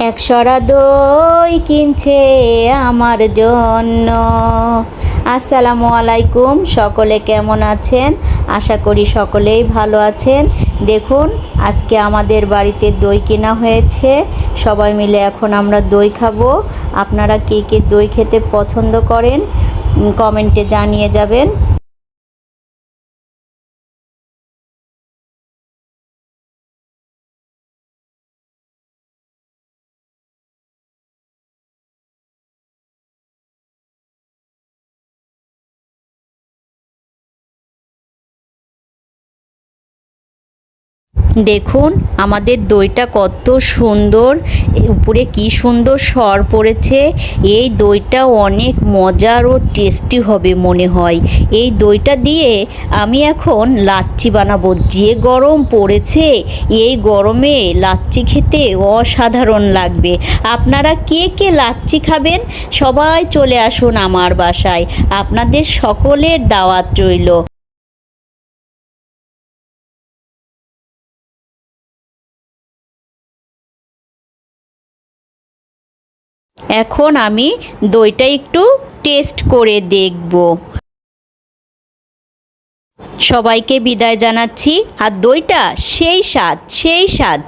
একশরা দই কিনছে আমার জন্য। আসসালামু আলাইকুম, সকলে কেমন আছেন? আশা করি সকলেই ভালো আছেন। দেখুন, আজকে আমাদের বাড়িতে দই কেনা হয়েছে। সবাই মিলে এখন আমরা দই খাবো। আপনারা কে কে দই খেতে পছন্দ করেন কমেন্টে জানিয়ে যাবেন। দেখুন আমাদের দইটা কত সুন্দর, উপরে কি সুন্দর সর পড়েছে। এই দইটা অনেক মজার ও টেস্টি হবে মনে হয়। এই দইটা দিয়ে আমি এখন লাচ্ছি বানাবো। যে গরম পড়েছে, এই গরমে লাচ্ছি খেতে অসাধারণ লাগবে। আপনারা কে কে লাচ্ছি খাবেন? সবাই চলে আসুন আমার বাসায়, আপনাদের সকলের দাওয়াত রইল। এখন আমি দইটা একটু টেস্ট করে দেখব। সবাইকে বিদায় জানাচ্ছি। আর দইটা সেই স্বাদ, সেই স্বাদ।